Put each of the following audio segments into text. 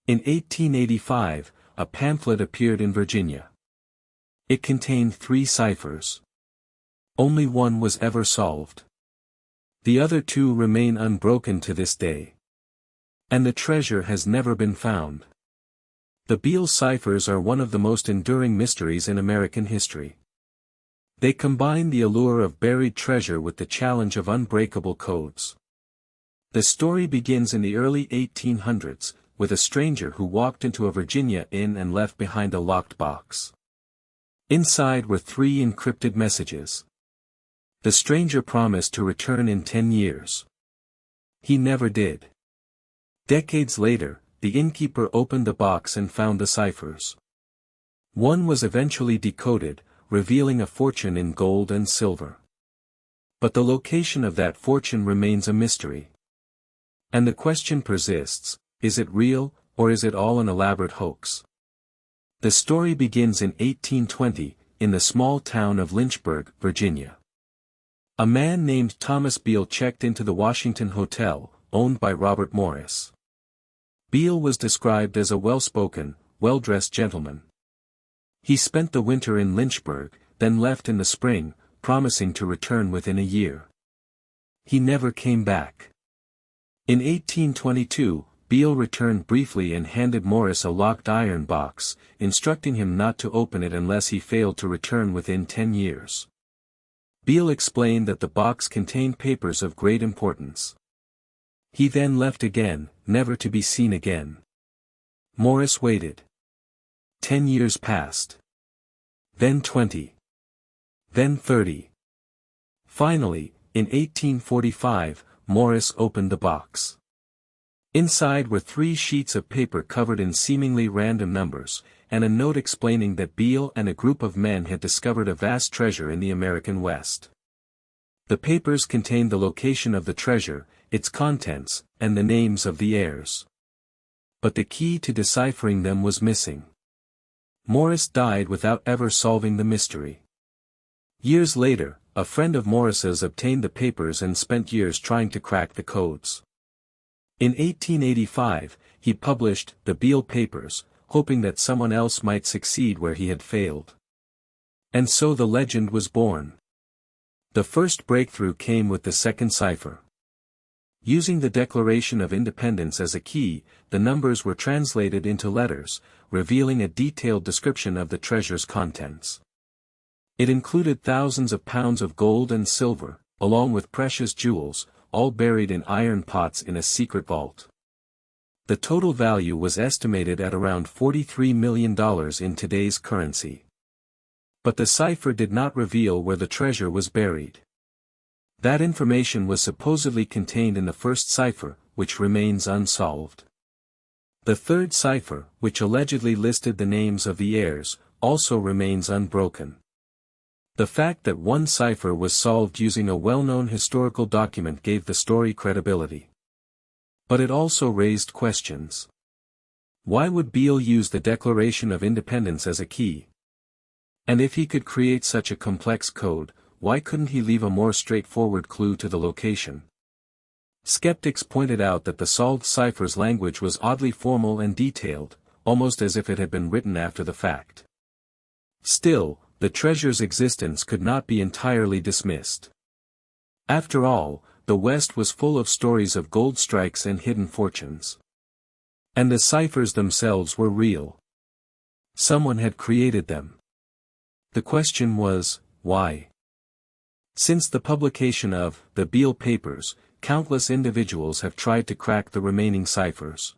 In 1885, a pamphlet appeared in Virginia. It contained 3 ciphers. Only one was ever solved. The other 2 remain unbroken to this day. And the treasure has never been found. The Beale ciphers are one of the most enduring mysteries in American history. They combine the allure of buried treasure with the challenge of unbreakable codes. The story begins in the early 1800s, with a stranger who walked into a Virginia inn and left behind a locked box. Inside were 3 encrypted messages. The stranger promised to return in 10 years. He never did. Decades later, the innkeeper opened the box and found the ciphers. One was eventually decoded, revealing a fortune in gold and silver. But the location of that fortune remains a mystery. And the question persists, is it real, or is it all an elaborate hoax? The story begins in 1820, in the small town of Lynchburg, Virginia. A man named Thomas Beale checked into the Washington Hotel, owned by Robert Morris. Beale was described as a well-spoken, well-dressed gentleman. He spent the winter in Lynchburg, then left in the spring, promising to return within a year. He never came back. In 1822, Beale returned briefly and handed Morris a locked iron box, instructing him not to open it unless he failed to return within 10 years. Beale explained that the box contained papers of great importance. He then left again, never to be seen again. Morris waited. 10 years passed. Then 20. Then 30. Finally, in 1845, Morris opened the box. Inside were 3 sheets of paper covered in seemingly random numbers, and a note explaining that Beale and a group of men had discovered a vast treasure in the American West. The papers contained the location of the treasure, its contents, and the names of the heirs. But the key to deciphering them was missing. Morris died without ever solving the mystery. Years later, a friend of Morris's obtained the papers and spent years trying to crack the codes. In 1885, he published the Beale Papers, hoping that someone else might succeed where he had failed. And so the legend was born. The first breakthrough came with the second cipher. Using the Declaration of Independence as a key, the numbers were translated into letters, revealing a detailed description of the treasure's contents. It included thousands of pounds of gold and silver, along with precious jewels, all buried in iron pots in a secret vault. The total value was estimated at around $43 million in today's currency. But the cipher did not reveal where the treasure was buried. That information was supposedly contained in the first cipher, which remains unsolved. The third cipher, which allegedly listed the names of the heirs, also remains unbroken. The fact that one cipher was solved using a well-known historical document gave the story credibility. But it also raised questions. Why would Beale use the Declaration of Independence as a key? And if he could create such a complex code, why couldn't he leave a more straightforward clue to the location? Skeptics pointed out that the solved cipher's language was oddly formal and detailed, almost as if it had been written after the fact. Still, the treasure's existence could not be entirely dismissed. After all, the West was full of stories of gold strikes and hidden fortunes. And the ciphers themselves were real. Someone had created them. The question was, why? Since the publication of the Beale Papers, countless individuals have tried to crack the remaining ciphers.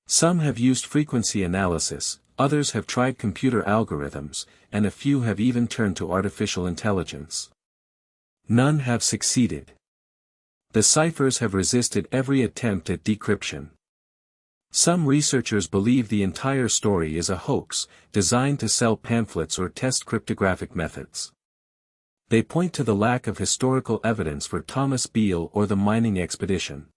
Some have used frequency analysis, others have tried computer algorithms, and a few have even turned to artificial intelligence. None have succeeded. The ciphers have resisted every attempt at decryption. Some researchers believe the entire story is a hoax, designed to sell pamphlets or test cryptographic methods. They point to the lack of historical evidence for Thomas Beale or the mining expedition.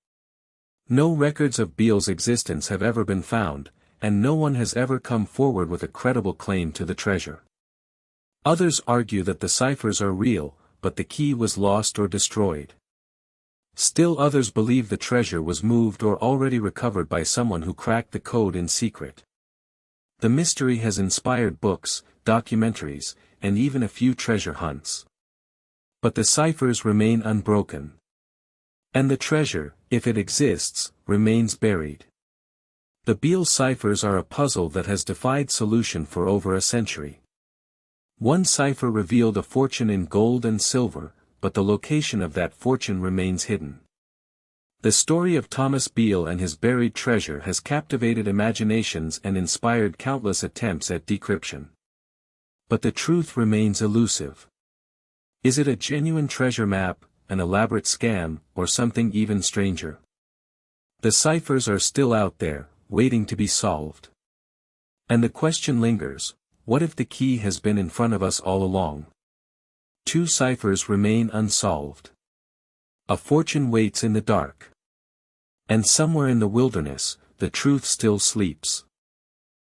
No records of Beale's existence have ever been found, and no one has ever come forward with a credible claim to the treasure. Others argue that the ciphers are real, but the key was lost or destroyed. Still others believe the treasure was moved or already recovered by someone who cracked the code in secret. The mystery has inspired books, documentaries, and even a few treasure hunts. But the ciphers remain unbroken. And the treasure, if it exists, remains buried. The Beale ciphers are a puzzle that has defied solution for over a century. One cipher revealed a fortune in gold and silver, but the location of that fortune remains hidden. The story of Thomas Beale and his buried treasure has captivated imaginations and inspired countless attempts at decryption. But the truth remains elusive. Is it a genuine treasure map, an elaborate scam, or something even stranger? The ciphers are still out there, waiting to be solved. And the question lingers, what if the key has been in front of us all along? Two ciphers remain unsolved. A fortune waits in the dark. And somewhere in the wilderness, the truth still sleeps.